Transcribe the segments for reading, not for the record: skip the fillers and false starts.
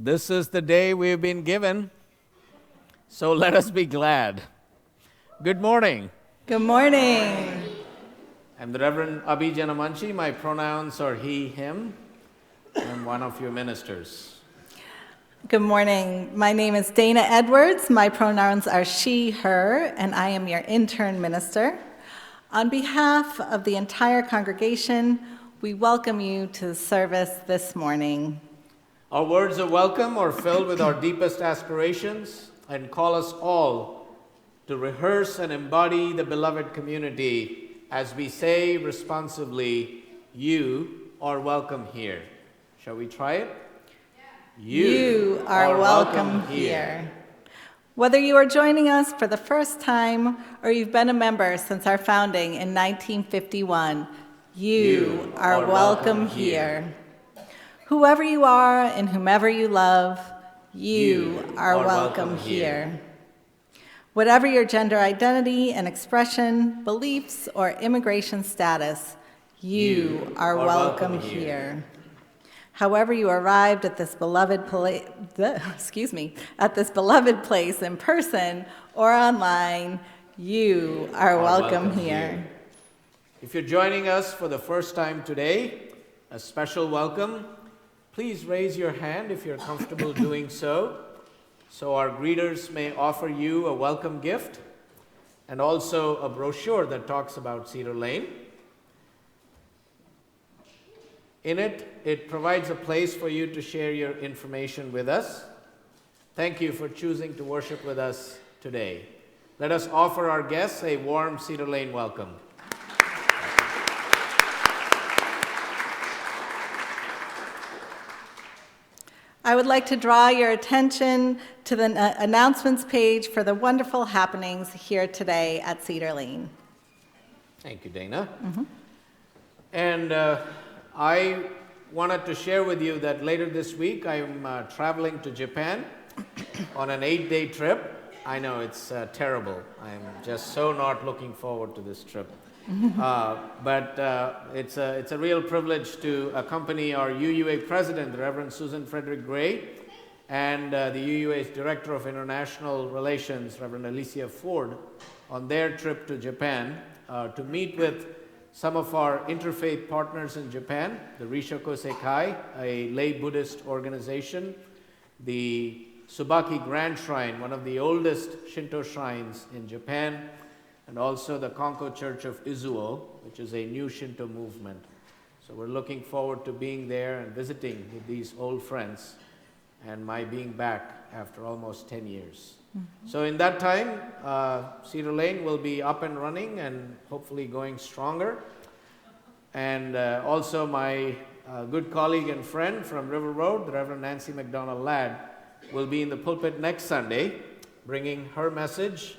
This is the day we've been given, so let us be glad. Good morning. Good morning. I'm the Reverend Abhi Janamanchi. My pronouns are he, him. I'm one of your ministers. Good morning. My name is Dayna Edwards. My pronouns are she, her, and I am your intern minister. On behalf of the entire congregation, we welcome you to the service this morning. Our words of welcome are filled with our deepest aspirations and call us all to rehearse and embody the beloved community as we say responsively, you are welcome here. Shall we try it? You are welcome here. Whether you are joining us for the first time or you've been a member since our founding in 1951, you are welcome here. Whoever you are and whomever you love, you are welcome here. Whatever your gender identity and expression, beliefs, or immigration status, you are welcome here. However you arrived at this beloved place in person or online, you are welcome here. If you're joining us for the first time today, a special welcome. Please raise your hand if you're comfortable doing so our greeters may offer you a welcome gift and also a brochure that talks about Cedar Lane. In it, it provides a place for you to share your information with us. Thank you for choosing to worship with us today. Let us offer our guests a warm Cedar Lane welcome. I would like to draw your attention to the announcements page for the wonderful happenings here today at Cedar Lane. Thank you, Dayna. And I wanted to share with you that later this week I'm traveling to Japan on an 8-day trip. I know it's terrible. I'm just so not looking forward to this trip. But it's a real privilege to accompany our UUA president, the Reverend Susan Frederick Gray, and the UUA's Director of International Relations, Reverend Alicia Ford, on their trip to Japan to meet with some of our interfaith partners in Japan, the Rishoko Sekai, a lay Buddhist organization, the Tsubaki Grand Shrine, one of the oldest Shinto shrines in Japan, and also the Konko Church of Izuo, which is a new Shinto movement. So we're looking forward to being there and visiting with these old friends and my being back after almost 10 years. So in that time, Cedar Lane will be up and running and hopefully going stronger. And also my good colleague and friend from River Road, the Reverend Nancy McDonald Ladd, will be in the pulpit next Sunday, bringing her message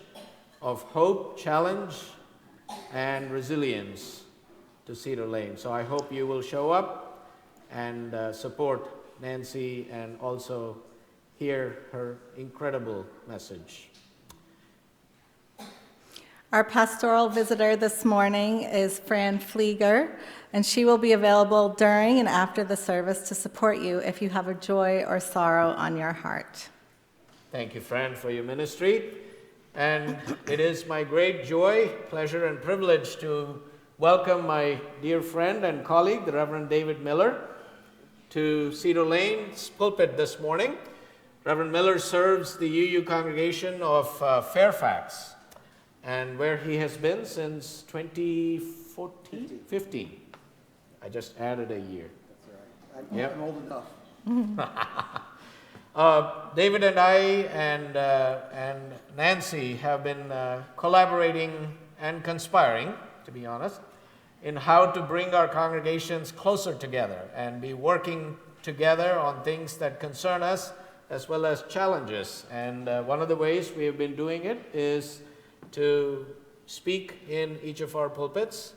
of hope, challenge, and resilience to Cedar Lane. So I hope you will show up and support Nancy and also hear her incredible message. Our pastoral visitor this morning is Fran Flieger, and she will be available during and after the service to support you if you have a joy or sorrow on your heart. Thank you, Fran, for your ministry. And it is my great joy, pleasure, and privilege to welcome my dear friend and colleague, the Reverend David Miller, to Cedar Lane's pulpit this morning. Reverend Miller serves the UU Congregation of Fairfax, and where he has been since 15. I just added a year. That's right. I'm old enough. David and I and Nancy have been collaborating and conspiring, to be honest, in how to bring our congregations closer together and be working together on things that concern us as well as challenges. And one of the ways we have been doing it is to speak in each of our pulpits,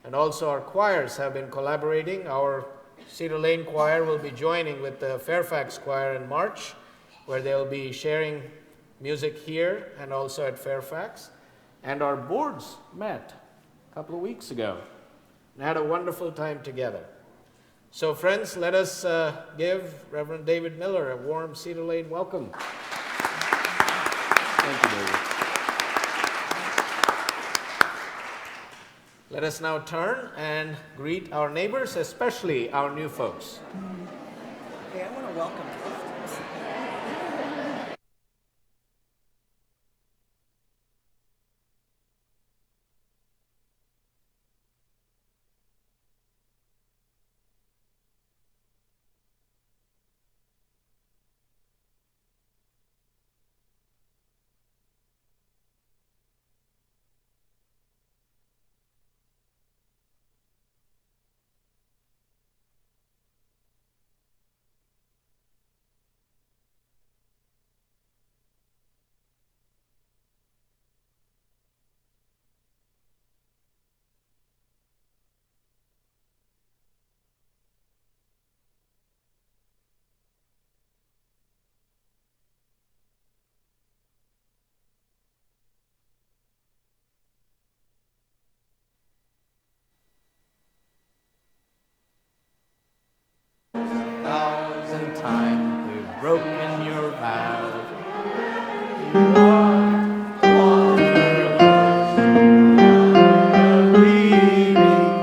and also our choirs have been collaborating. Our Cedar Lane Choir will be joining with the Fairfax Choir in March, where they'll be sharing music here and also at Fairfax. And our boards met a couple of weeks ago and had a wonderful time together. So friends, let us give Reverend David Miller a warm Cedar Lane welcome. Thank you, David. Let us now turn and greet our neighbors, especially our new folks. Hey, I want to welcome Clifton. Thousand times we've broken your vows. You are leaving.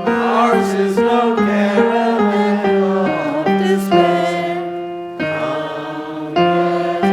Ours is no caravan of despair. Come yet.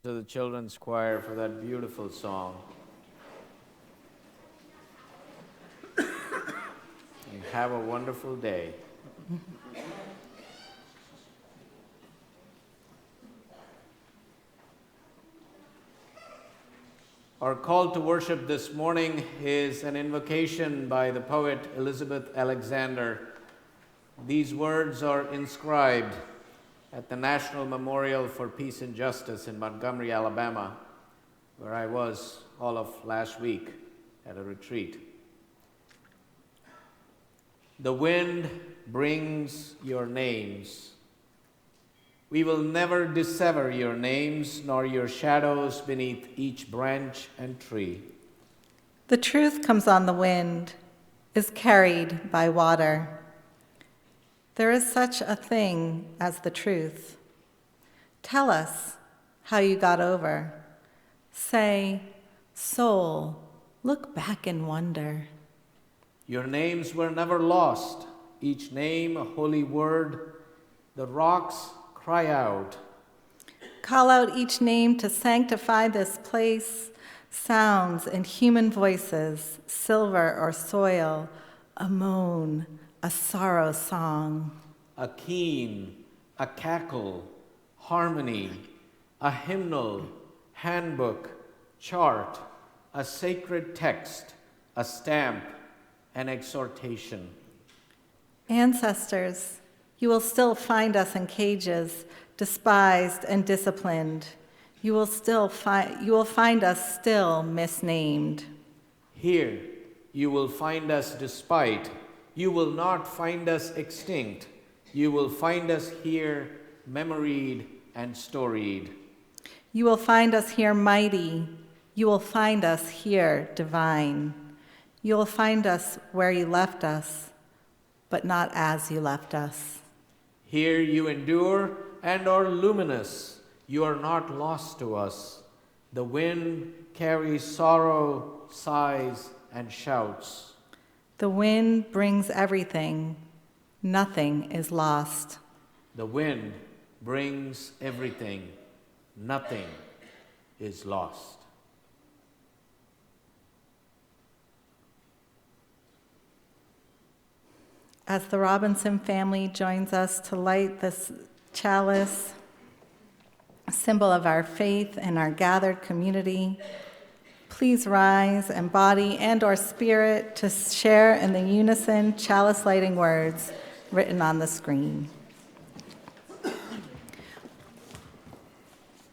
To the children's choir for that beautiful song. You have a wonderful day. Our call to worship this morning is an invocation by the poet Elizabeth Alexander. These words are inscribed at the National Memorial for Peace and Justice in Montgomery, Alabama, where I was all of last week at a retreat. The wind brings your names. We will never dissever your names, nor your shadows beneath each branch and tree. The truth comes on the wind, is carried by water. There is such a thing as the truth. Tell us how you got over. Say, soul, look back in wonder. Your names were never lost, each name a holy word. The rocks cry out. Call out each name to sanctify this place. Sounds and human voices, silver or soil, a moan, a sorrow song. A keen, a cackle, harmony, a hymnal, handbook, chart, a sacred text, a stamp, an exhortation. Ancestors, you will still find us in cages, despised and disciplined. You will find us still misnamed. Here you will find us despite. You will not find us extinct. You will find us here memoried and storied. You will find us here mighty. You will find us here divine. You will find us where you left us, but not as you left us. Here you endure and are luminous. You are not lost to us. The wind carries sorrow, sighs, and shouts. The wind brings everything. Nothing is lost. The wind brings everything. Nothing is lost. As the Robinson family joins us to light this chalice, a symbol of our faith and our gathered community, please rise in body and or spirit to share in the unison chalice lighting words written on the screen.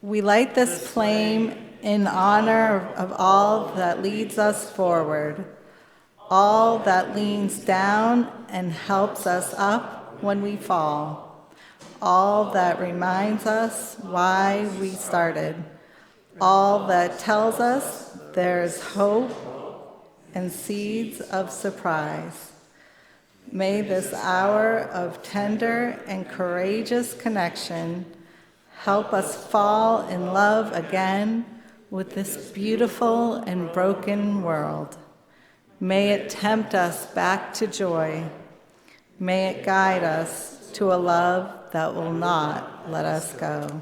We light this flame in honor of all that leads us forward, all that leans down and helps us up when we fall, all that reminds us why we started, all that tells us there's hope and seeds of surprise. May this hour of tender and courageous connection help us fall in love again with this beautiful and broken world. May it tempt us back to joy. May it guide us to a love that will not let us go.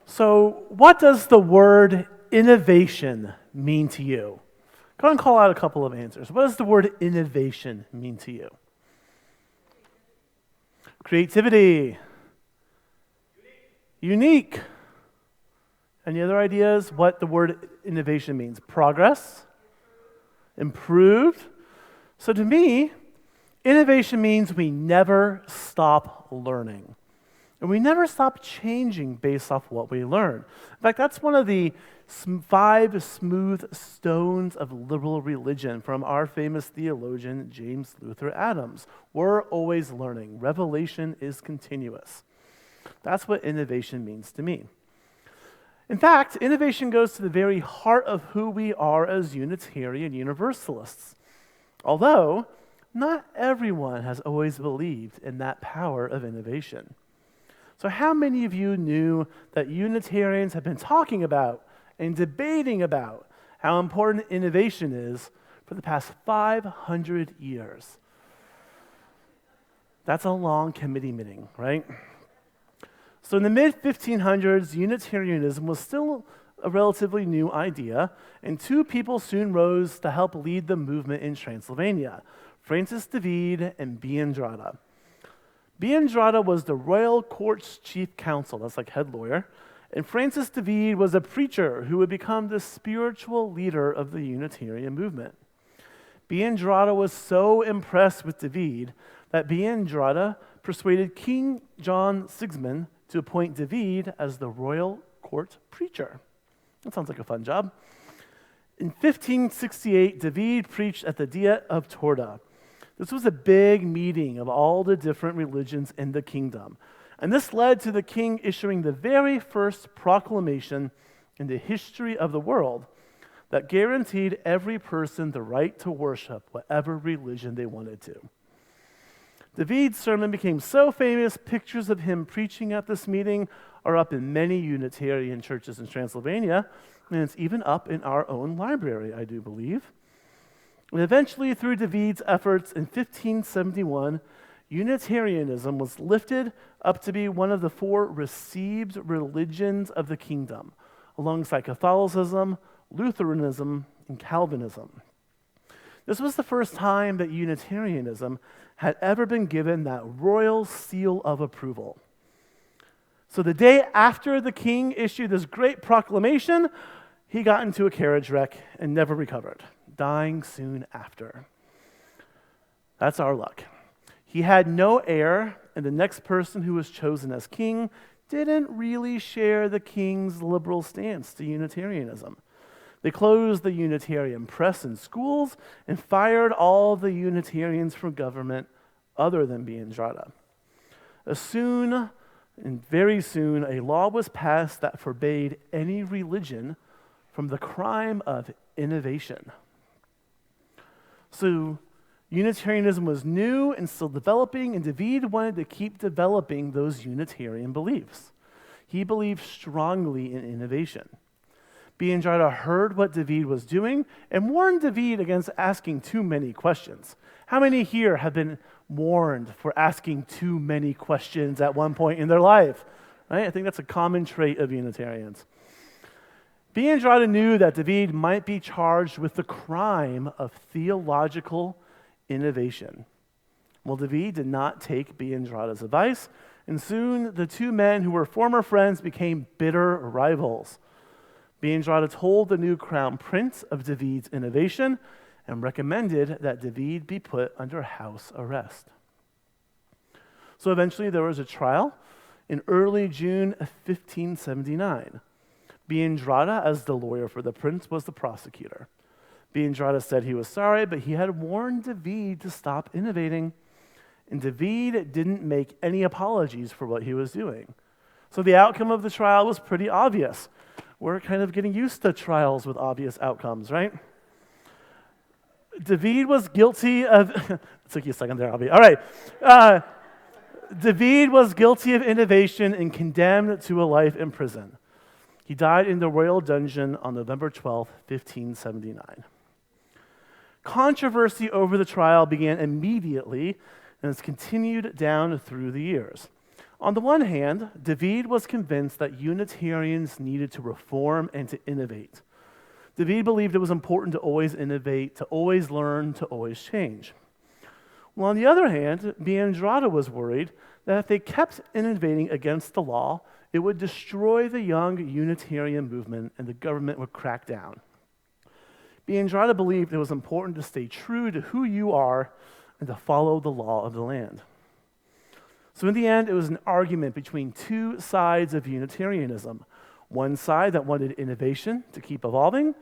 So, what does the word innovation mean to you? Go and call out a couple of answers. What does the word innovation mean to you? Creativity. Unique. Any other ideas what the word innovation means? Progress. Improved. So to me, innovation means we never stop learning. And we never stop changing based off what we learn. In fact, that's one of the 5 smooth stones of liberal religion from our famous theologian, James Luther Adams. We're always learning. Revelation is continuous. That's what innovation means to me. In fact, innovation goes to the very heart of who we are as Unitarian Universalists. Although, not everyone has always believed in that power of innovation. So how many of you knew that Unitarians have been talking about and debating about how important innovation is for the past 500 years? That's a long committee meeting, right? So in the mid-1500s, Unitarianism was still a relatively new idea, and two people soon rose to help lead the movement in Transylvania, Francis David and Biandrada. Biandrada was the royal court's chief counsel, that's like head lawyer, and Francis David was a preacher who would become the spiritual leader of the Unitarian movement. Biandrada was so impressed with David that Biandrada persuaded King John Sigismund to appoint David as the royal court preacher. That sounds like a fun job. In 1568, David preached at the Diet of Torda. This was a big meeting of all the different religions in the kingdom. And this led to the king issuing the very first proclamation in the history of the world that guaranteed every person the right to worship whatever religion they wanted to. David's sermon became so famous, pictures of him preaching at this meeting are up in many Unitarian churches in Transylvania, and it's even up in our own library, I do believe. And eventually, through David's efforts in 1571, Unitarianism was lifted up to be one of the 4 received religions of the kingdom, alongside Catholicism, Lutheranism, and Calvinism. This was the first time that Unitarianism had ever been given that royal seal of approval. So the day after the king issued this great proclamation, he got into a carriage wreck and never recovered, dying soon after. That's our luck. He had no heir, and the next person who was chosen as king didn't really share the king's liberal stance to Unitarianism. They closed the Unitarian press and schools and fired all the Unitarians from government other than Biandrada. Very soon, a law was passed that forbade any religion from the crime of innovation. So Unitarianism was new and still developing, and David wanted to keep developing those Unitarian beliefs. He believed strongly in innovation. Biandrada heard what David was doing and warned David against asking too many questions. How many here have been warned for asking too many questions at one point in their life? Right? I think that's a common trait of Unitarians. Biandrada knew that David might be charged with the crime of theological innovation. Well, David did not take Biandrada's advice, and soon the two men who were former friends became bitter rivals. Biandrada told the new crown prince of David's innovation and recommended that David be put under house arrest. So eventually there was a trial in early June of 1579. Biandrada, as the lawyer for the prince, was the prosecutor. Biandrada said he was sorry, but he had warned David to stop innovating, and David didn't make any apologies for what he was doing. So the outcome of the trial was pretty obvious. We're kind of getting used to trials with obvious outcomes, right? David was guilty of... It took you a second there, Abhi. All right. David was guilty of innovation and condemned to a life in prison. He died in the royal dungeon on November 12, 1579. Controversy over the trial began immediately and has continued down through the years. On the one hand, David was convinced that Unitarians needed to reform and to innovate. David believed it was important to always innovate, to always learn, to always change. Well, on the other hand, Biandrada was worried that if they kept innovating against the law, it would destroy the young Unitarian movement and the government would crack down. Biandrada believed it was important to stay true to who you are and to follow the law of the land. So in the end, it was an argument between two sides of Unitarianism. One side that wanted innovation to keep evolving,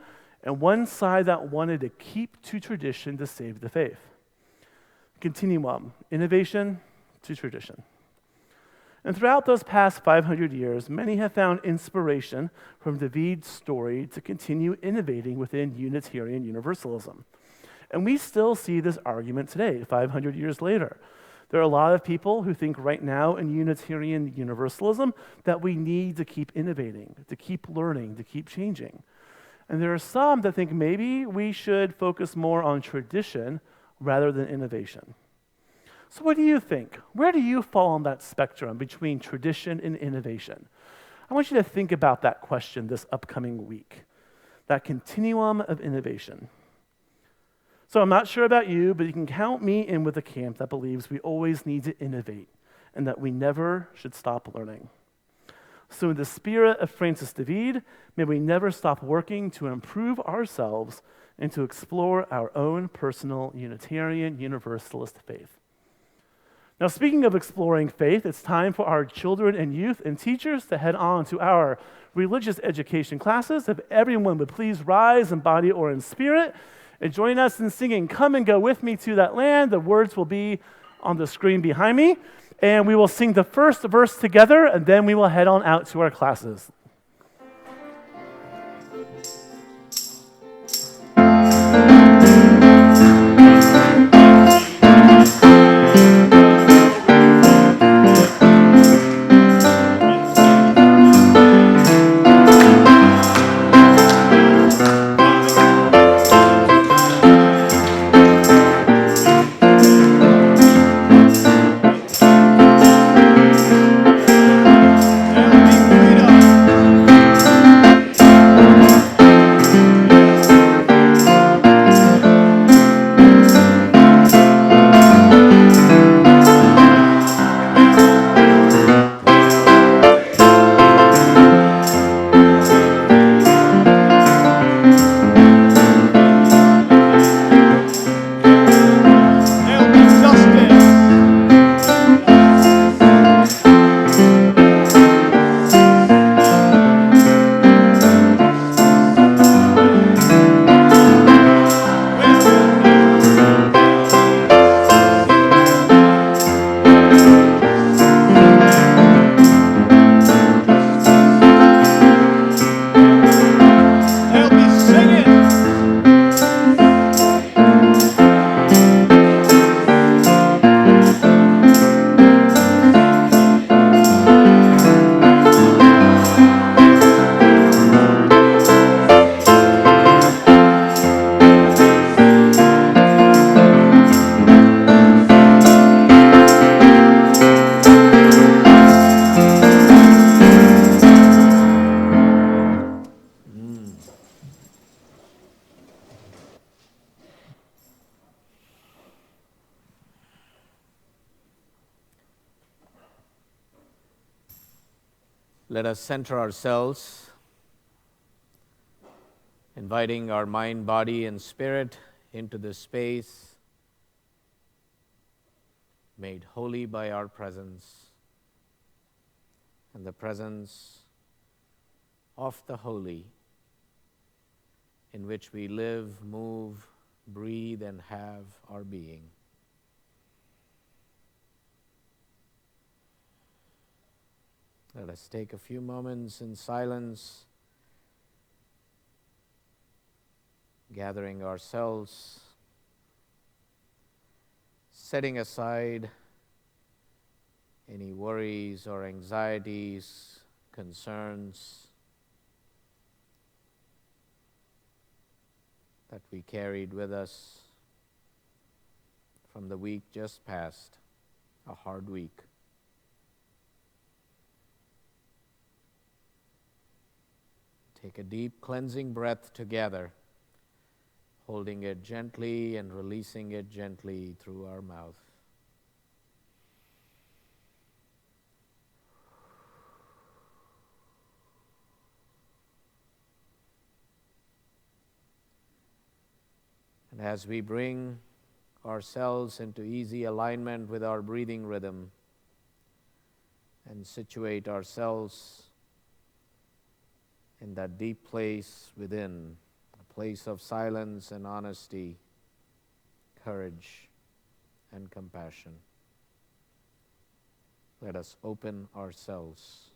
and one side that wanted to keep to tradition to save the faith. Continuum, innovation to tradition. And throughout those past 500 years, many have found inspiration from David's story to continue innovating within Unitarian Universalism. And we still see this argument today, 500 years later. There are a lot of people who think right now in Unitarian Universalism that we need to keep innovating, to keep learning, to keep changing. And there are some that think maybe we should focus more on tradition rather than innovation. So what do you think? Where do you fall on that spectrum between tradition and innovation? I want you to think about that question this upcoming week, that continuum of innovation. So I'm not sure about you, but you can count me in with a camp that believes we always need to innovate and that we never should stop learning. So in the spirit of Francis David, may we never stop working to improve ourselves and to explore our own personal Unitarian Universalist faith. Now, speaking of exploring faith, it's time for our children and youth and teachers to head on to our religious education classes. If everyone would please rise in body or in spirit and join us in singing "Come and Go With Me to That Land." The words will be on the screen behind me. And we will sing the first verse together, and then we will head on out to our classes. Let us center ourselves, inviting our mind, body, and spirit into this space made holy by our presence and the presence of the holy, in which we live, move, breathe, and have our being. Let us take a few moments in silence, gathering ourselves, setting aside any worries or anxieties, concerns that we carried with us from the week just past, a hard week. Take a deep cleansing breath together, holding it gently and releasing it gently through our mouth. And as we bring ourselves into easy alignment with our breathing rhythm and situate ourselves in that deep place within, a place of silence and honesty, courage and compassion, let us open ourselves.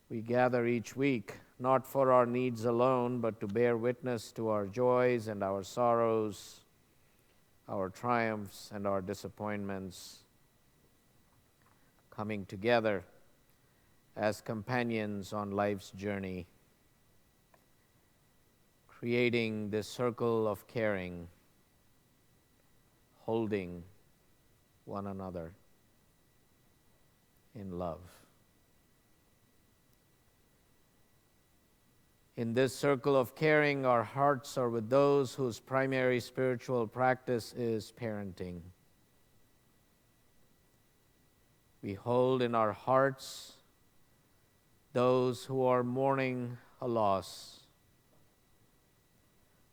We gather each week, not for our needs alone, but to bear witness to our joys and our sorrows, our triumphs and our disappointments, coming together as companions on life's journey, creating this circle of caring, holding one another. in love. In this circle of caring, our hearts are with those whose primary spiritual practice is parenting. We hold in our hearts those who are mourning a loss,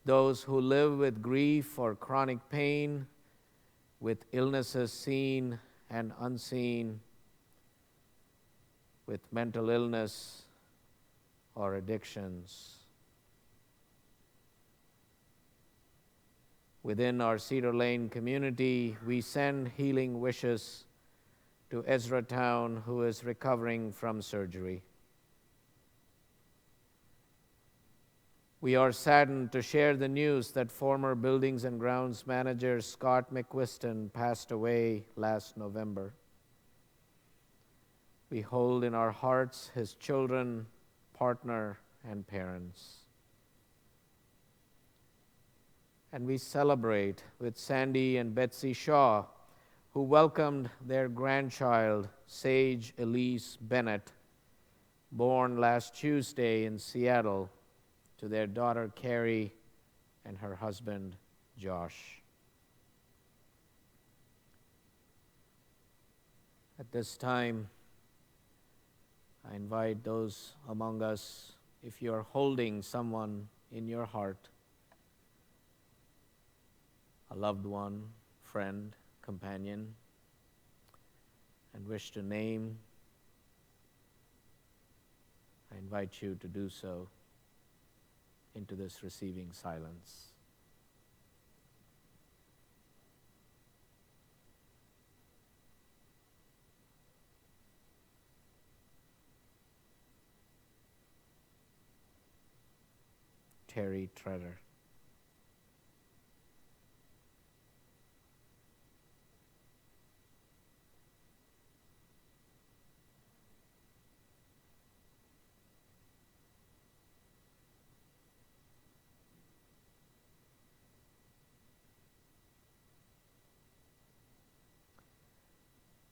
those who live with grief or chronic pain, with illnesses seen and unseen, with mental illness or addictions. Within our Cedar Lane community, we send healing wishes to Ezra Town, who is recovering from surgery. We are saddened to share the news that former Buildings and Grounds manager Scott McQuiston passed away last November. We hold in our hearts his children, partner, and parents. And we celebrate with Sandy and Betsy Shaw, who welcomed their grandchild, Sage Elise Bennett, born last Tuesday in Seattle, to their daughter Carrie and her husband Josh. At this time, I invite those among us, if you are holding someone in your heart, a loved one, friend, companion, and wish to name, I invite you to do so into this receiving silence. Terry Treader.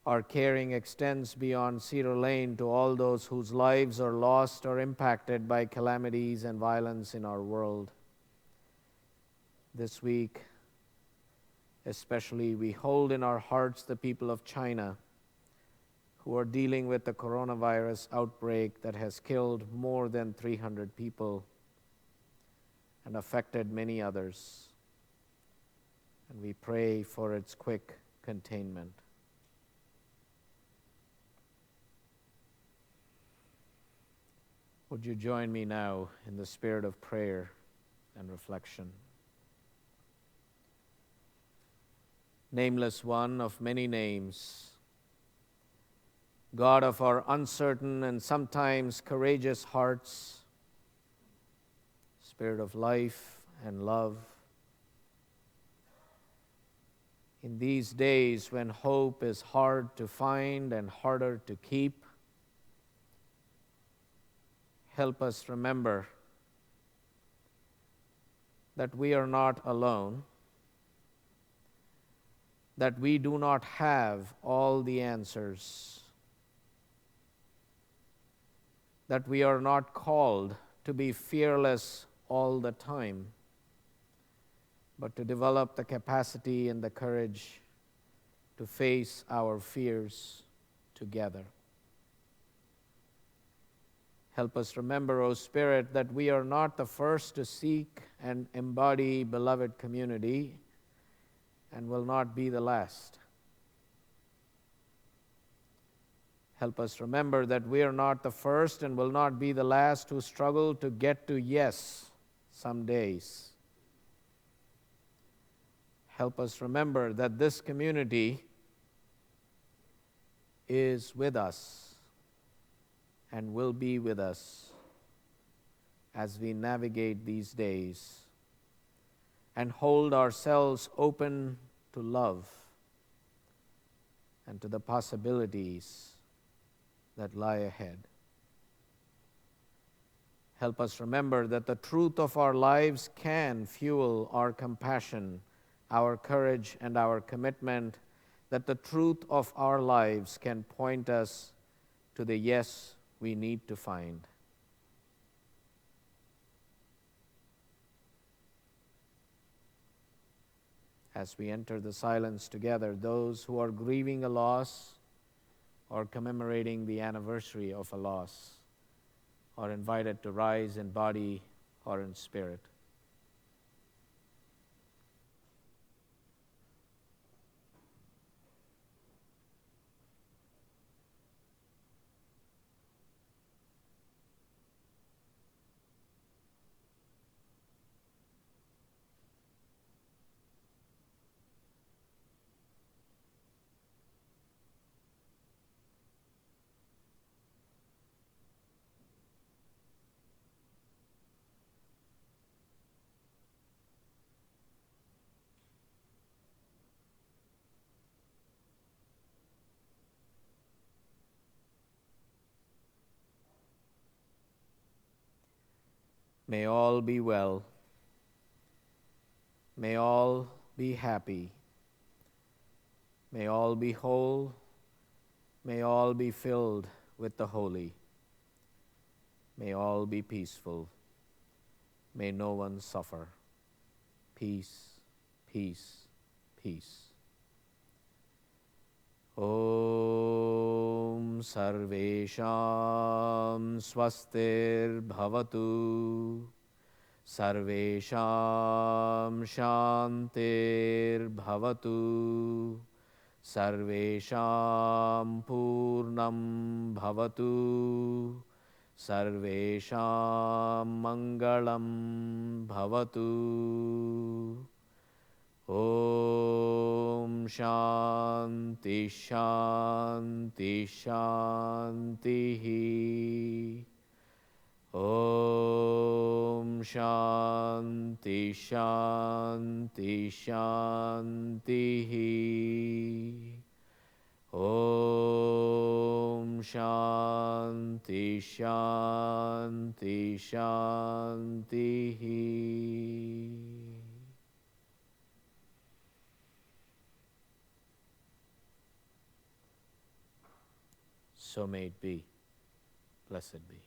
Our caring extends beyond Cedar Lane to all those whose lives are lost or impacted by calamities and violence in our world. This week, especially, we hold in our hearts the people of China who are dealing with the coronavirus outbreak that has killed more than 300 people and affected many others. And we pray for its quick containment. Would you join me now in the spirit of prayer and reflection? Nameless one of many names, God of our uncertain and sometimes courageous hearts, Spirit of life and love, in these days when hope is hard to find and harder to keep, help us remember that we are not alone, that we do not have all the answers, that we are not called to be fearless all the time, but to develop the capacity and the courage to face our fears together. Help us remember, O Spirit, that we are not the first to seek and embody beloved community and will not be the last. Help us remember that we are not the first and will not be the last who struggle to get to yes some days. Help us remember that this community is with us and will be with us as we navigate these days and hold ourselves open to love and to the possibilities that lie ahead. Help us remember that the truth of our lives can fuel our compassion, our courage, and our commitment, that the truth of our lives can point us to the yes we need to find. As we enter the silence together, those who are grieving a loss or commemorating the anniversary of a loss are invited to rise in body or in spirit. May all be well. May all be happy. May all be whole. May all be filled with the holy. May all be peaceful. May no one suffer. Peace, peace, peace. Om Sarvesham Swastir Bhavatu Sarvesham Shantir Bhavatu Sarvesham Purnam Bhavatu Sarvesham Mangalam Bhavatu. Om Shanti Shanti Shanti. Om Shanti Shanti Shanti. Om Shanti Shanti Shanti. So may it be. Blessed be.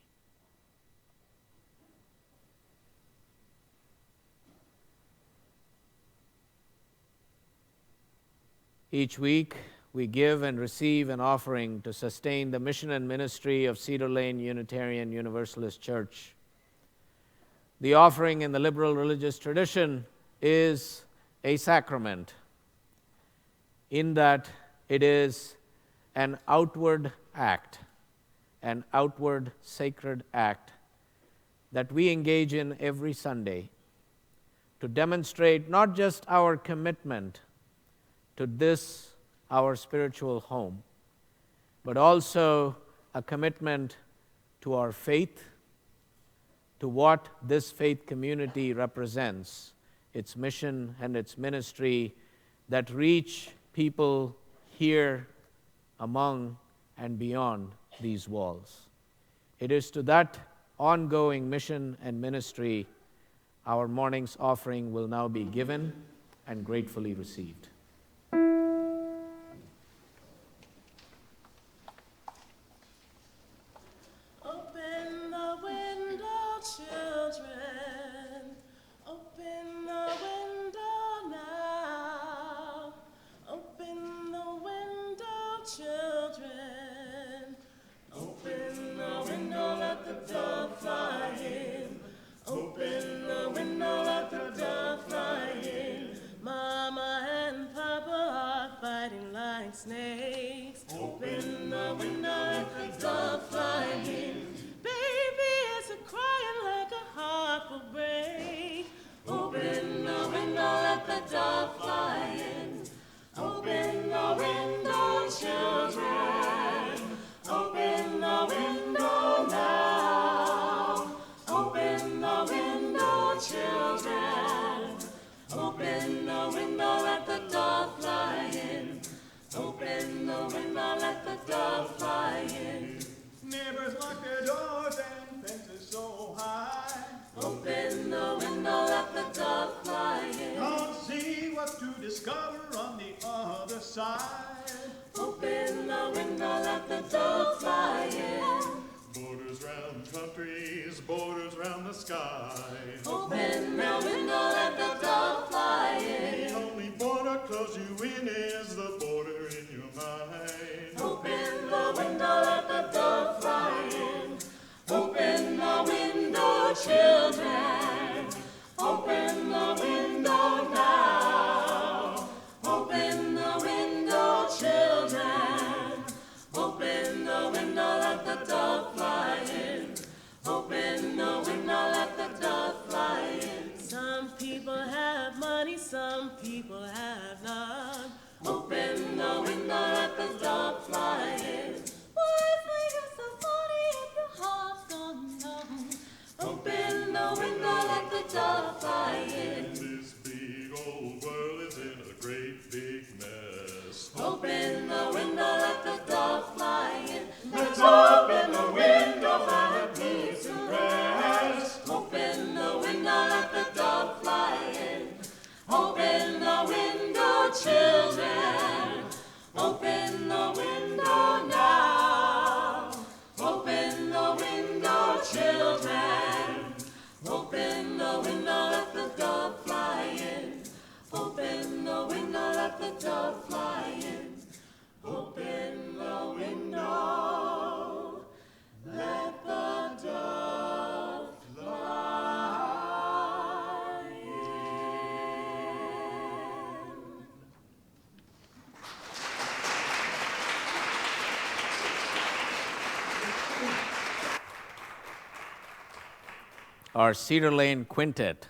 Each week, we give and receive an offering to sustain the mission and ministry of Cedar Lane Unitarian Universalist Church. The offering in the liberal religious tradition is a sacrament, in that it is an outward act, an outward sacred act that we engage in every Sunday to demonstrate not just our commitment to this, our spiritual home, but also a commitment to our faith, to what this faith community represents, its mission and its ministry that reach people here among and beyond these walls. It is to that ongoing mission and ministry our morning's offering will now be given and gratefully received. Open the window, let the dove fly in. Mama and Papa. sky. Open the window, let the dove fly in. The only border close you in is the border in your mind. Open the window, let the dove fly in. Open the window, children. Open the window now. Open the window, children. Open the window, let the dove fly in. Open the window, let the dove fly in. Some people have money, some people have none. Open the window, let the dove fly in. What if we got some money if your heart's gone numb? Open the window, let the dove fly in. This big old world is in a great big mess. Open the window, let the dove fly in. Let's open the window, find a peace and rest. Open the window, let the dove fly in. Open the window, children. Open the window now. Open the window, children. Open the window, let the dove fly in. Open the window, let the dove fly in. Open the window, let the dove fly in. Our Cedar Lane Quintet.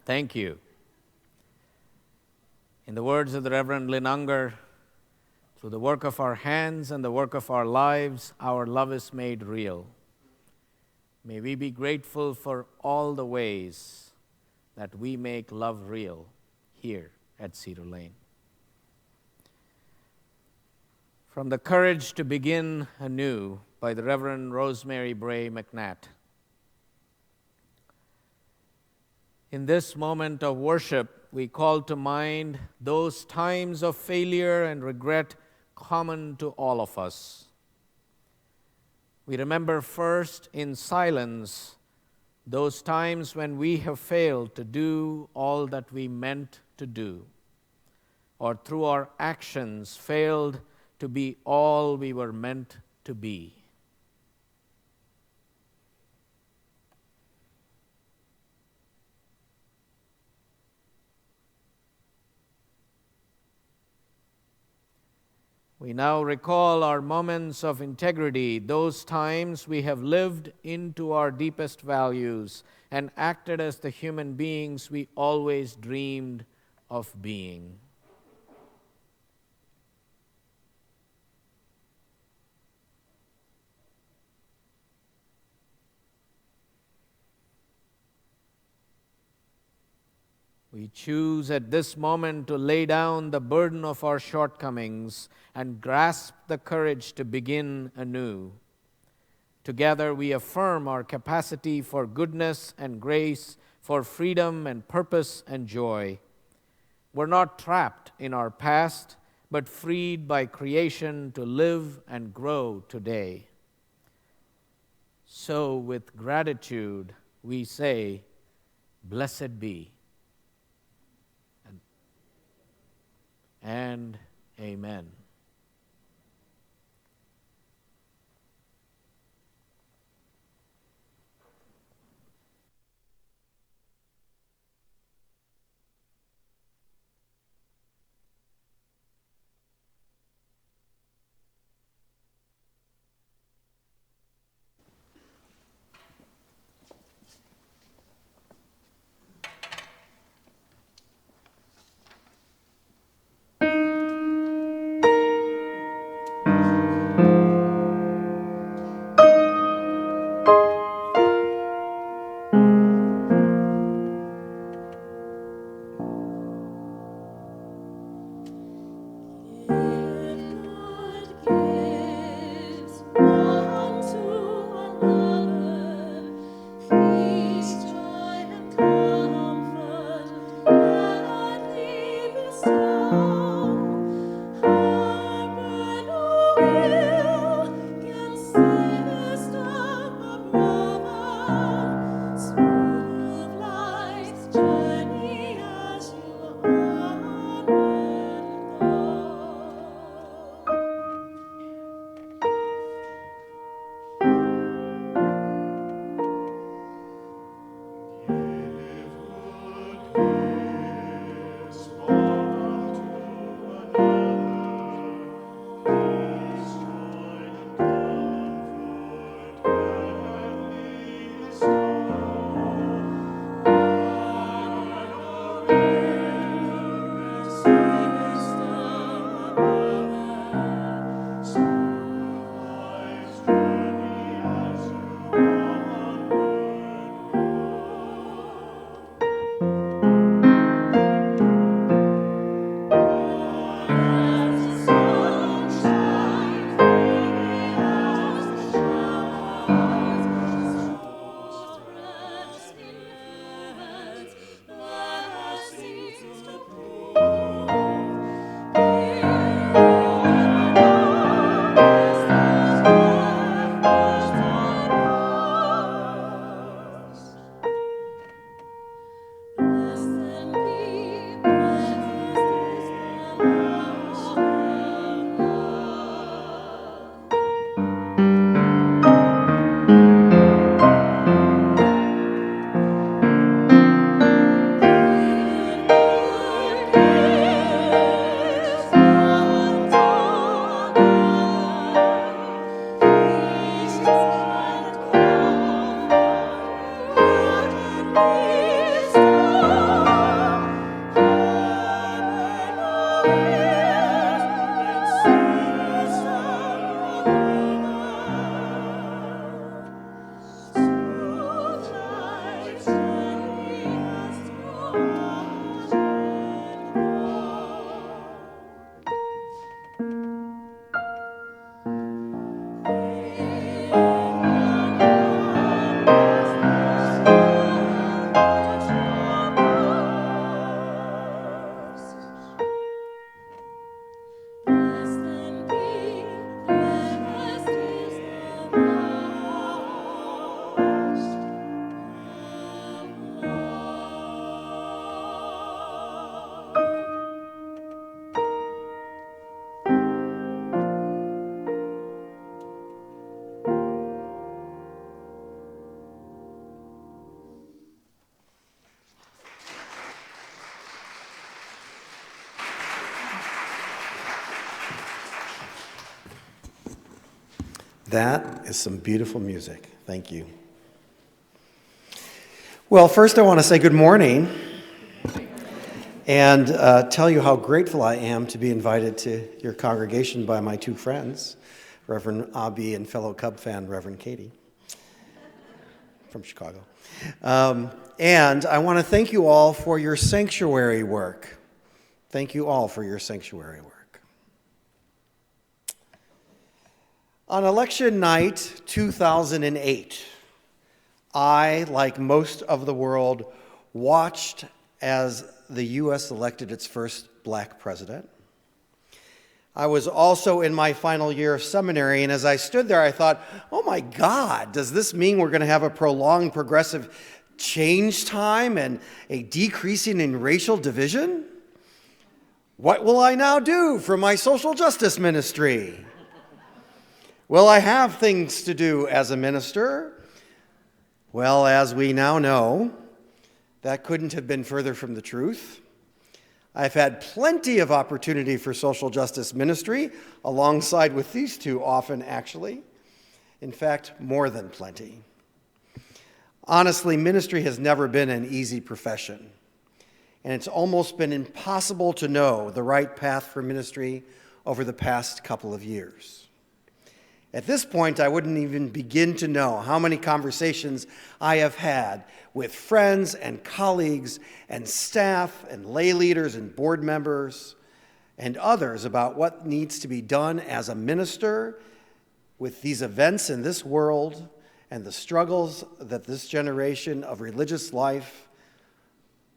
Thank you. In the words of the Reverend Lynn Unger, through the work of our hands and the work of our lives, our love is made real. May we be grateful for all the ways that we make love real here at Cedar Lane. From The Courage to Begin Anew by the Reverend Rosemary Bray McNatt. In this moment of worship, we call to mind those times of failure and regret common to all of us. We remember first in silence those times when we have failed to do all that we meant to do, or through our actions failed to be all we were meant to be. We now recall our moments of integrity, those times we have lived into our deepest values and acted as the human beings we always dreamed of being. We choose at this moment to lay down the burden of our shortcomings and grasp the courage to begin anew. Together we affirm our capacity for goodness and grace, for freedom and purpose and joy. We're not trapped in our past, but freed by creation to live and grow today. So with gratitude we say, blessed be. And amen. That is some beautiful music. Thank you. Well, first I want to say good morning and tell you how grateful I am to be invited to your congregation by my two friends, Reverend Abhi and fellow Cub fan, Reverend Katie, from Chicago. And I want to thank you all for your sanctuary work. Thank you all for your sanctuary work. On election night 2008, I, like most of the world, watched as the U.S. elected its first black president. I was also in my final year of seminary, and as I stood there, I thought, oh my God, does this mean we're going to have a prolonged progressive change time and a decreasing in racial division? What will I now do for my social justice ministry? Will I have things to do as a minister? Well, as we now know, that couldn't have been further from the truth. I've had plenty of opportunity for social justice ministry, alongside with these two often, actually. In fact, more than plenty. Honestly, ministry has never been an easy profession, and it's almost been impossible to know the right path for ministry over the past couple of years. At this point, I wouldn't even begin to know how many conversations I have had with friends and colleagues and staff and lay leaders and board members and others about what needs to be done as a minister with these events in this world and the struggles that this generation of religious life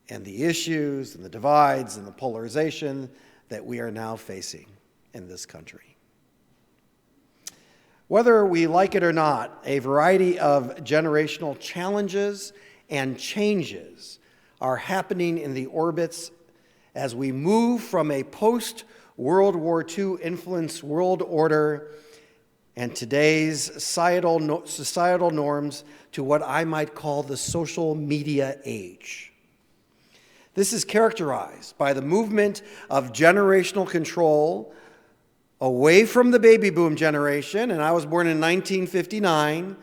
and the issues and the divides and the polarization that we are now facing in this country. Whether we like it or not, a variety of generational challenges and changes are happening in the orbits as we move from a post-World War II influenced world order and today's societal norms to what I might call the social media age. This is characterized by the movement of generational control away from the baby boom generation, and I was born in 1959,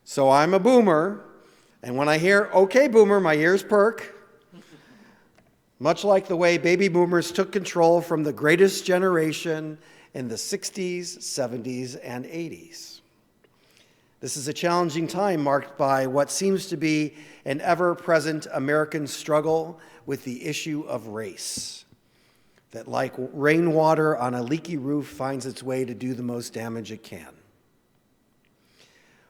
so I'm a boomer, and when I hear, okay, boomer, my ears perk, much like the way baby boomers took control from the greatest generation in the 60s, 70s, and 80s. This is a challenging time marked by what seems to be an ever-present American struggle with the issue of race, that like rainwater on a leaky roof finds its way to do the most damage it can.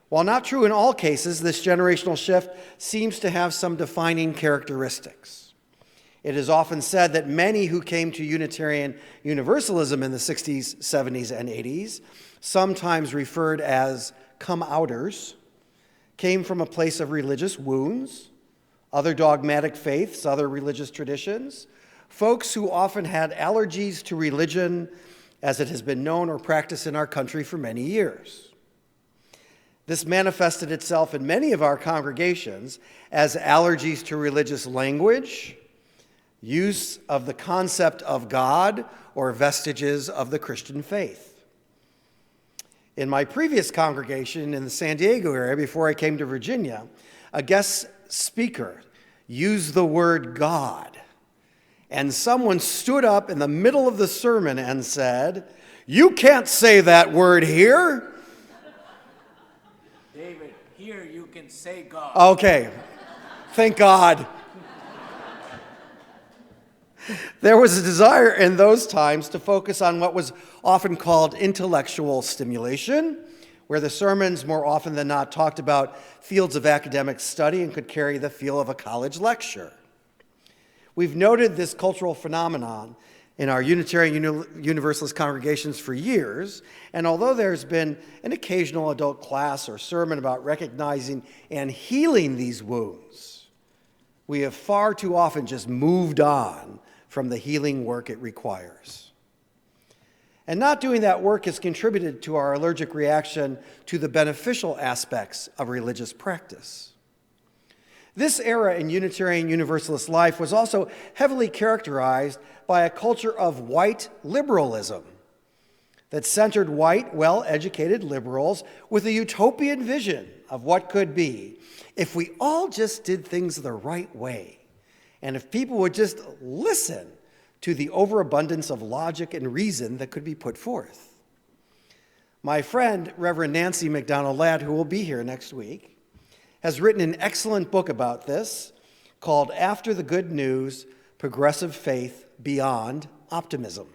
While not true in all cases, this generational shift seems to have some defining characteristics. It is often said that many who came to Unitarian Universalism in the 60s, 70s, and 80s, sometimes referred as come-outers, came from a place of religious wounds, other dogmatic faiths, other religious traditions, folks who often had allergies to religion as it has been known or practiced in our country for many years. This manifested itself in many of our congregations as allergies to religious language, use of the concept of God, or vestiges of the Christian faith. In my previous congregation in the San Diego area, before I came to Virginia, a guest speaker used the word God. And someone stood up in the middle of the sermon and said, "You can't say that word here." David, here you can say God. Okay, thank God. There was a desire in those times to focus on what was often called intellectual stimulation, where the sermons more often than not talked about fields of academic study and could carry the feel of a college lecture. We've noted this cultural phenomenon in our Unitarian Universalist congregations for years, and although there's been an occasional adult class or sermon about recognizing and healing these wounds, we have far too often just moved on from the healing work it requires. And not doing that work has contributed to our allergic reaction to the beneficial aspects of religious practice. This era in Unitarian Universalist life was also heavily characterized by a culture of white liberalism that centered white, well-educated liberals with a utopian vision of what could be if we all just did things the right way, and if people would just listen to the overabundance of logic and reason that could be put forth. My friend, Reverend Nancy McDonald Ladd, who will be here next week, has written an excellent book about this called After the Good News, Progressive Faith Beyond Optimism.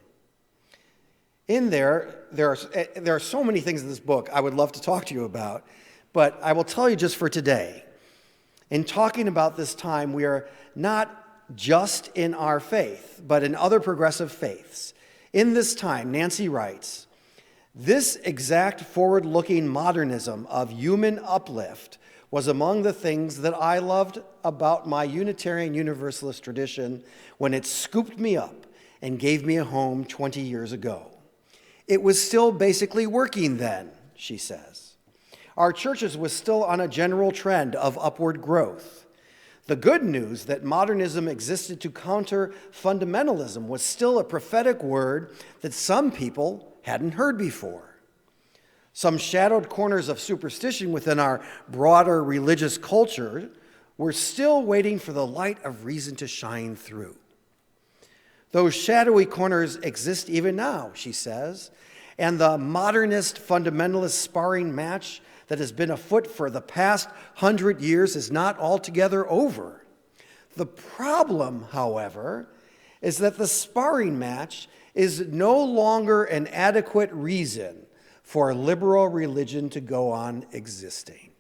In there are so many things in this book I would love to talk to you about, but I will tell you just for today, in talking about this time, we are not just in our faith, but in other progressive faiths. In this time, Nancy writes, this exact forward-looking modernism of human uplift was among the things that I loved about my Unitarian Universalist tradition when it scooped me up and gave me a home 20 years ago. It was still basically working then, she says. Our churches was still on a general trend of upward growth. The good news that modernism existed to counter fundamentalism was still a prophetic word that some people hadn't heard before. Some shadowed corners of superstition within our broader religious culture were still waiting for the light of reason to shine through. Those shadowy corners exist even now, she says, and the modernist fundamentalist sparring match that has been afoot for the past 100 years is not altogether over. The problem, however, is that the sparring match is no longer an adequate reason for liberal religion to go on existing.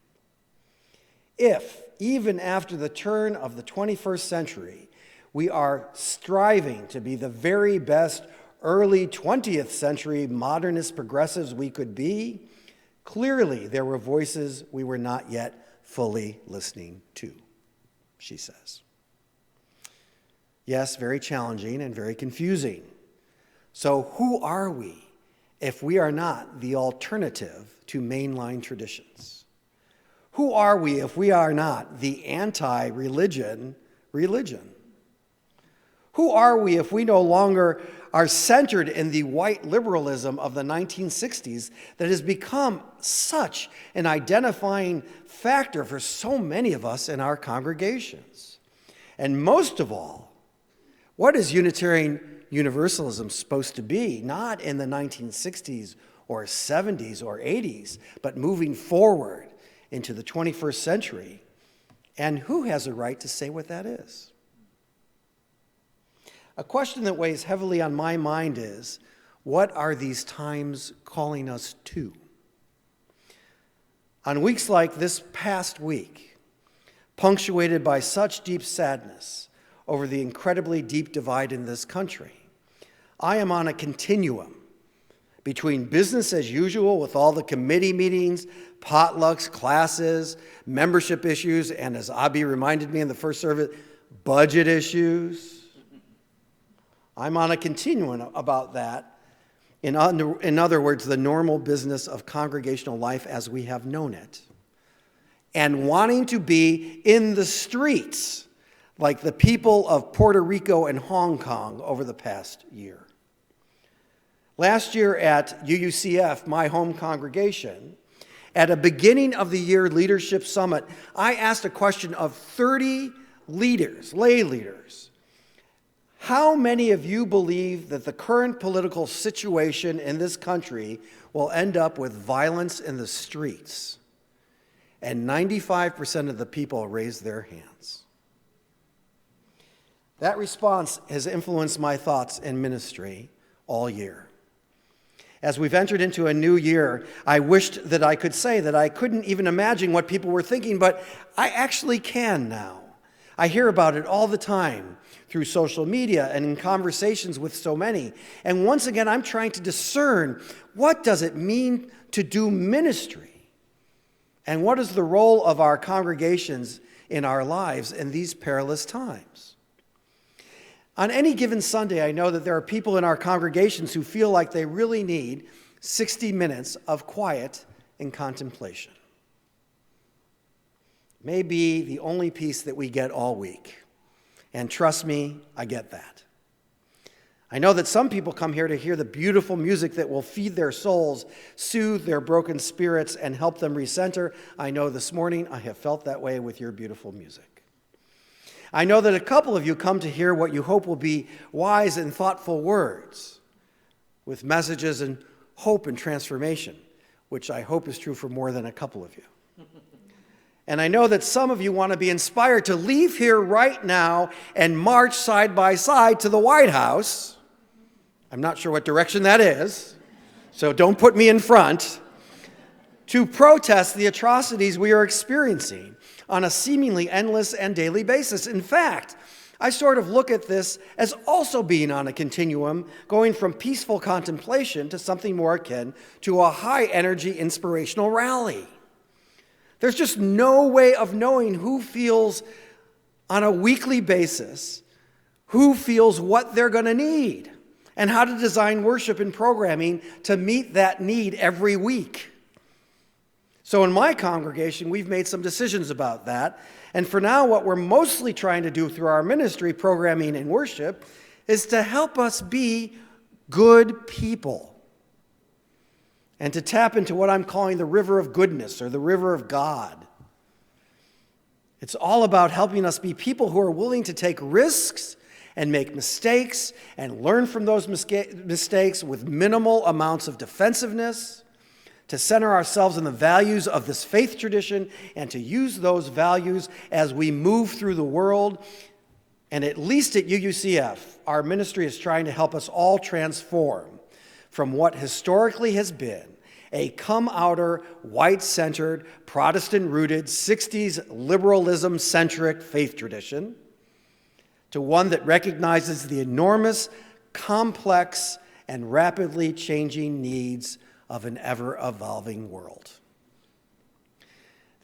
If, even after the turn of the 21st century, we are striving to be the very best early 20th century modernist progressives we could be, clearly there were voices we were not yet fully listening to, she says. Yes, very challenging and very confusing. So who are we if we are not the alternative to mainline traditions? Who are we if we are not the anti-religion religion? Who are we if we no longer are centered in the white liberalism of the 1960s that has become such an identifying factor for so many of us in our congregations? And most of all, what is Unitarian Universalism supposed to be? Not in the 1960s or 70s or 80s, but moving forward into the 21st century. And who has a right to say what that is? A question that weighs heavily on my mind is, what are these times calling us to? On weeks like this past week, punctuated by such deep sadness over the incredibly deep divide in this country, I am on a continuum between business as usual with all the committee meetings, potlucks, classes, membership issues, and as Abhi reminded me in the first service, budget issues. I'm on a continuum about that. In other words, the normal business of congregational life as we have known it. And wanting to be in the streets like the people of Puerto Rico and Hong Kong over the past year. Last year at UUCF, my home congregation, at a beginning of the year leadership summit, I asked a question of 30 leaders, lay leaders. How many of you believe that the current political situation in this country will end up with violence in the streets? And 95% of the people raised their hands. That response has influenced my thoughts in ministry all year. As we've entered into a new year, I wished that I could say that I couldn't even imagine what people were thinking, but I actually can now. I hear about it all the time through social media and in conversations with so many. And once again, I'm trying to discern, what does it mean to do ministry? And what is the role of our congregations in our lives in these perilous times? On any given Sunday, I know that there are people in our congregations who feel like they really need 60 minutes of quiet and contemplation. May be the only peace that we get all week. And trust me, I get that. I know that some people come here to hear the beautiful music that will feed their souls, soothe their broken spirits, and help them recenter. I know this morning I have felt that way with your beautiful music. I know that a couple of you come to hear what you hope will be wise and thoughtful words with messages and hope and transformation, which I hope is true for more than a couple of you. And I know that some of you want to be inspired to leave here right now and march side by side to the White House. I'm not sure what direction that is, so don't put me in front, to protest the atrocities we are experiencing on a seemingly endless and daily basis. In fact, I sort of look at this as also being on a continuum, going from peaceful contemplation to something more akin to a high-energy inspirational rally. There's just no way of knowing who feels on a weekly basis, who feels what they're going to need, and how to design worship and programming to meet that need every week. So in my congregation, we've made some decisions about that. And for now, what we're mostly trying to do through our ministry, programming, and worship is to help us be good people and to tap into what I'm calling the river of goodness or the river of God. It's all about helping us be people who are willing to take risks and make mistakes and learn from those mistakes with minimal amounts of defensiveness, to center ourselves in the values of this faith tradition and to use those values as we move through the world. And at least at UUCF, our ministry is trying to help us all transform from what historically has been a come-outer, white-centered, Protestant-rooted, 60s liberalism-centric faith tradition to one that recognizes the enormous, complex, and rapidly changing needs of an ever-evolving world.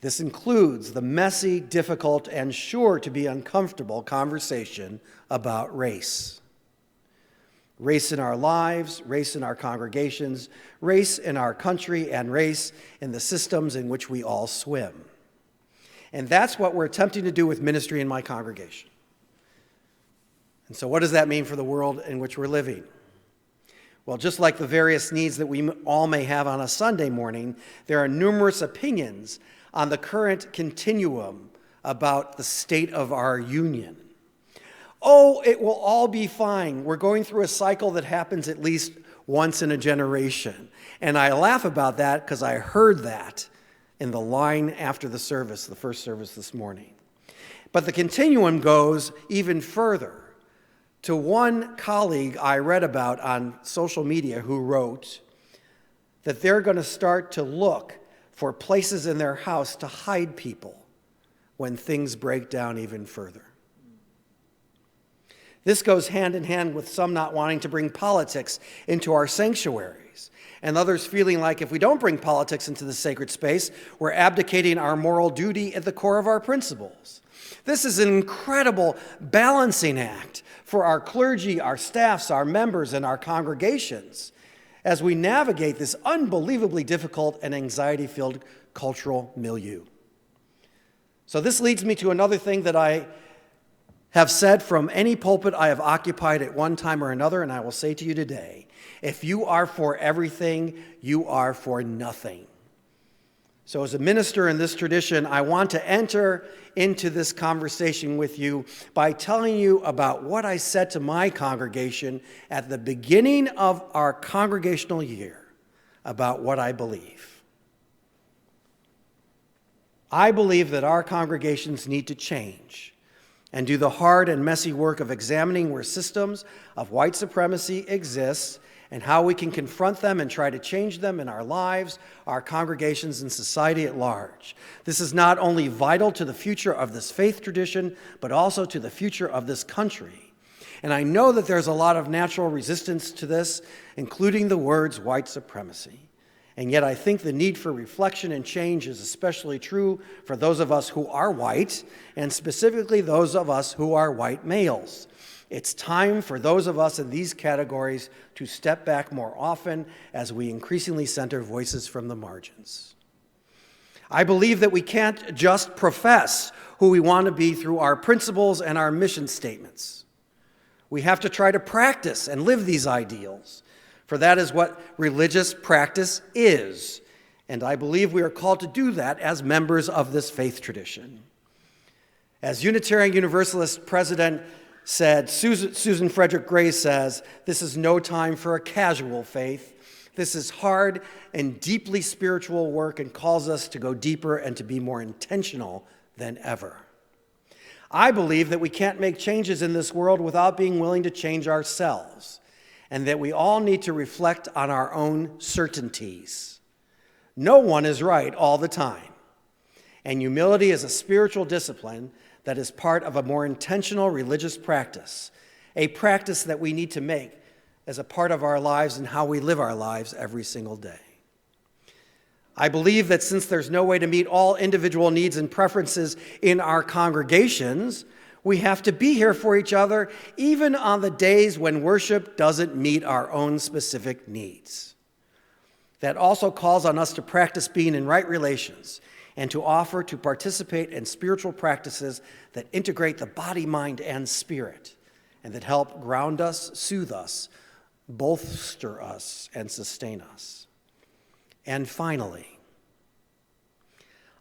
This includes the messy, difficult, and sure to be uncomfortable conversation about race. Race in our lives, race in our congregations, race in our country, and race in the systems in which we all swim. And that's what we're attempting to do with ministry in my congregation. And so what does that mean for the world in which we're living? Well, just like the various needs that we all may have on a Sunday morning, there are numerous opinions on the current continuum about the state of our union. Oh, it will all be fine. We're going through a cycle that happens at least once in a generation. And I laugh about that because I heard that in the line after the service, the first service this morning. But the continuum goes even further. To one colleague I read about on social media who wrote that they're going to start to look for places in their house to hide people when things break down even further. This goes hand in hand with some not wanting to bring politics into our sanctuaries, and others feeling like if we don't bring politics into the sacred space, we're abdicating our moral duty at the core of our principles. This is an incredible balancing act for our clergy, our staffs, our members, and our congregations as we navigate this unbelievably difficult and anxiety-filled cultural milieu. So this leads me to another thing that I have said from any pulpit I have occupied at one time or another, and I will say to you today, if you are for everything, you are for nothing. So as a minister in this tradition, I want to enter into this conversation with you by telling you about what I said to my congregation at the beginning of our congregational year about what I believe. I believe that our congregations need to change and do the hard and messy work of examining where systems of white supremacy exist and how we can confront them and try to change them in our lives, our congregations, and society at large. This is not only vital to the future of this faith tradition, but also to the future of this country. And I know that there's a lot of natural resistance to this, including the words white supremacy. And yet I think the need for reflection and change is especially true for those of us who are white, and specifically those of us who are white males. It's time for those of us in these categories to step back more often as we increasingly center voices from the margins. I believe that we can't just profess who we want to be through our principles and our mission statements. We have to try to practice and live these ideals, for that is what religious practice is. And I believe we are called to do that as members of this faith tradition. As Unitarian Universalist president said, Susan Frederick Gray says, this is no time for a casual faith. This is hard and deeply spiritual work and calls us to go deeper and to be more intentional than ever. I believe that we can't make changes in this world without being willing to change ourselves, and that we all need to reflect on our own certainties. No one is right all the time, and humility is a spiritual discipline that is part of a more intentional religious practice, a practice that we need to make as a part of our lives and how we live our lives every single day. I believe that since there's no way to meet all individual needs and preferences in our congregations, we have to be here for each other even on the days when worship doesn't meet our own specific needs. That also calls on us to practice being in right relations and to offer to participate in spiritual practices that integrate the body, mind, and spirit, and that help ground us, soothe us, bolster us, and sustain us. And finally,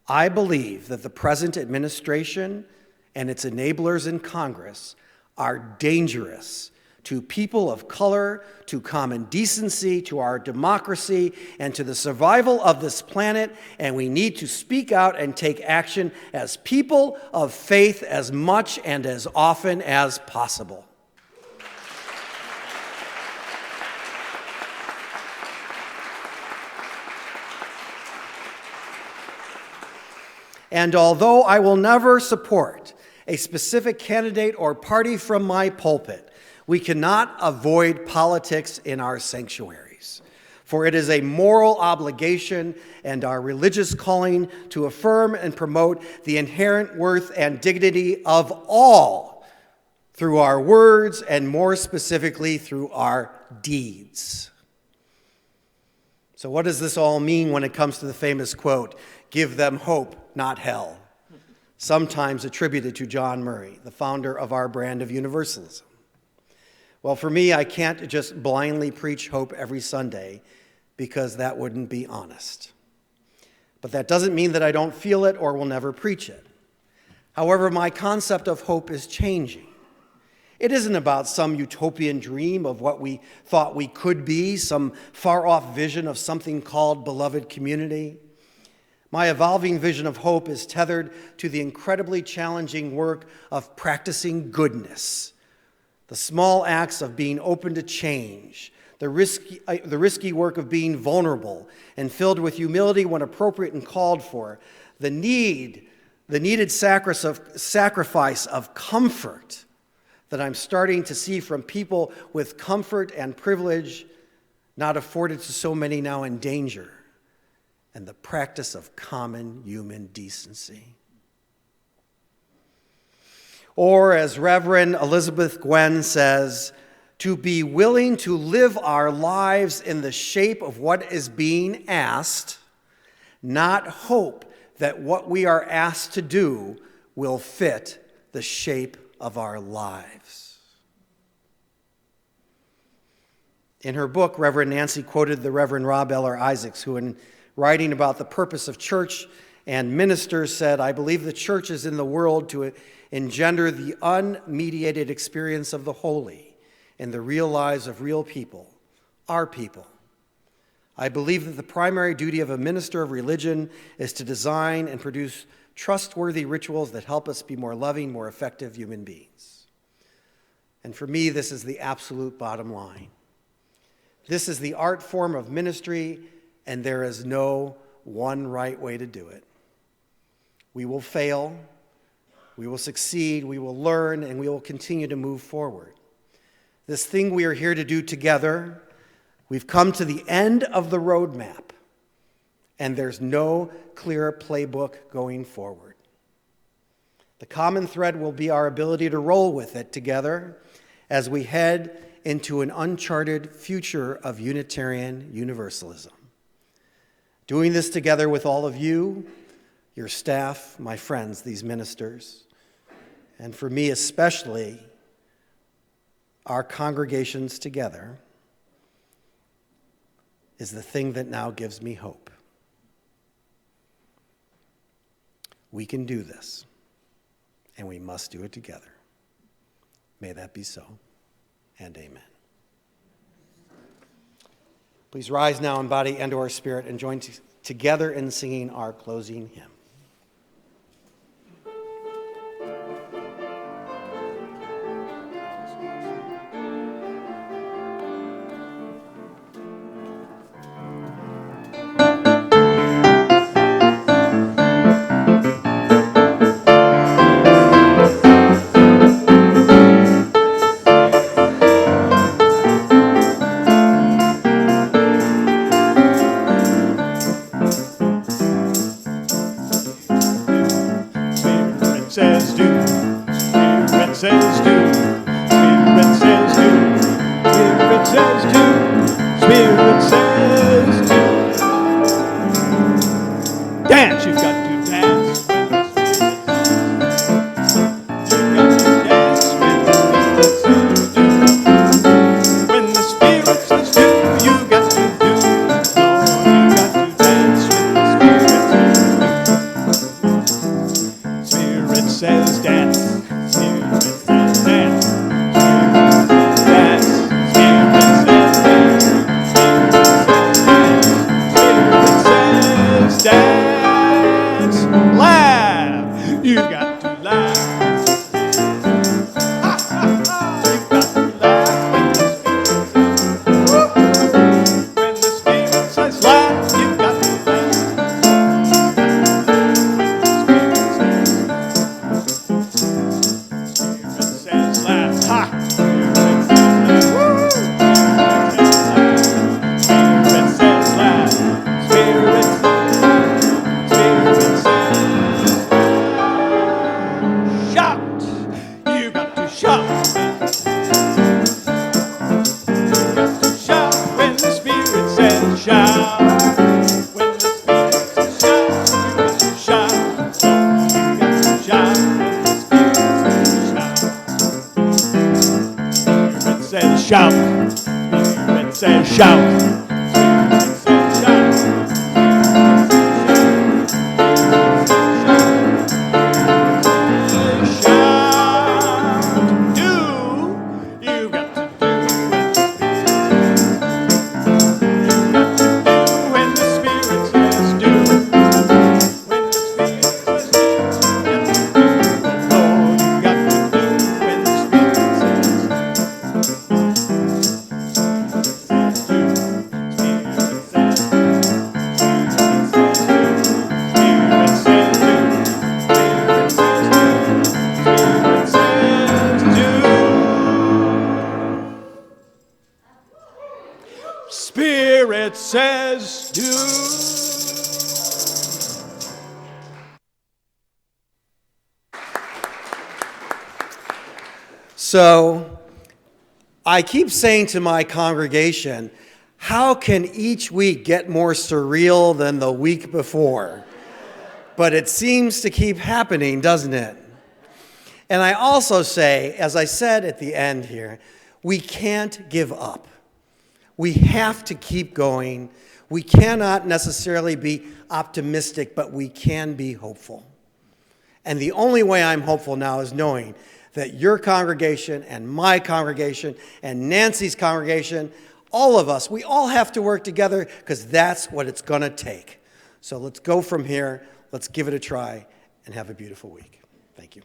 I believe that the present administration and its enablers in Congress are dangerous to people of color, to common decency, to our democracy, and to the survival of this planet, and we need to speak out and take action as people of faith as much and as often as possible. And although I will never support a specific candidate or party from my pulpit, we cannot avoid politics in our sanctuaries, for it is a moral obligation and our religious calling to affirm and promote the inherent worth and dignity of all through our words and more specifically through our deeds. So what does this all mean when it comes to the famous quote, "Give them hope, not hell," sometimes attributed to John Murray, the founder of our brand of Universalism? Well, for me, I can't just blindly preach hope every Sunday because that wouldn't be honest. But that doesn't mean that I don't feel it or will never preach it. However, my concept of hope is changing. It isn't about some utopian dream of what we thought we could be, some far-off vision of something called beloved community. My evolving vision of hope is tethered to the incredibly challenging work of practicing goodness, the small acts of being open to change, the risky work of being vulnerable and filled with humility when appropriate and called for, the needed sacrifice of comfort that I'm starting to see from people with comfort and privilege not afforded to so many now in danger, and the practice of common human decency. Or, as Reverend Elizabeth Gwen says, to be willing to live our lives in the shape of what is being asked, not hope that what we are asked to do will fit the shape of our lives. In her book, Reverend Nancy quoted the Reverend Rob Eller Isaacs, who in writing about the purpose of church and ministers said, "I believe the church is in the world to engender the unmediated experience of the holy in the real lives of real people, our people. I believe that the primary duty of a minister of religion is to design and produce trustworthy rituals that help us be more loving, more effective human beings." And for me, this is the absolute bottom line. This is the art form of ministry, and there is no one right way to do it. We will fail, we will succeed, we will learn, and we will continue to move forward. This thing we are here to do together, we've come to the end of the roadmap, and there's no clear playbook going forward. The common thread will be our ability to roll with it together as we head into an uncharted future of Unitarian Universalism. Doing this together with all of you, your staff, my friends, these ministers, and for me especially, our congregations together is the thing that now gives me hope. We can do this, and we must do it together. May that be so, and amen. Please rise now in body and or spirit and join together in singing our closing hymn. Says do, Spirit says do, Spirit says do, Spirit says do, Spirit says do. Dance, you've got to dance when the Spirit says do. You've got to dance when the Spirit says do. Spirit says dance, Spirit says dance, Spirit says dance, Spirit says dance, laugh, you got to laugh. You got to laugh when the Spirit says laugh, you got to laugh. Shout, Spirit says shout, Spirit says shout, Spirit says shout, do, you got to do when the Spirit says do, when the Spirit says do, you got to do when the Spirit says do. Spirit says do. So, I keep saying to my congregation, how can each week get more surreal than the week before? But it seems to keep happening, doesn't it? And I also say, as I said at the end here, we can't give up. We have to keep going. We cannot necessarily be optimistic, but we can be hopeful. And the only way I'm hopeful now is knowing that your congregation and my congregation and Nancy's congregation, all of us, we all have to work together because that's what it's going to take. So let's go from here. Let's give it a try and have a beautiful week. Thank you.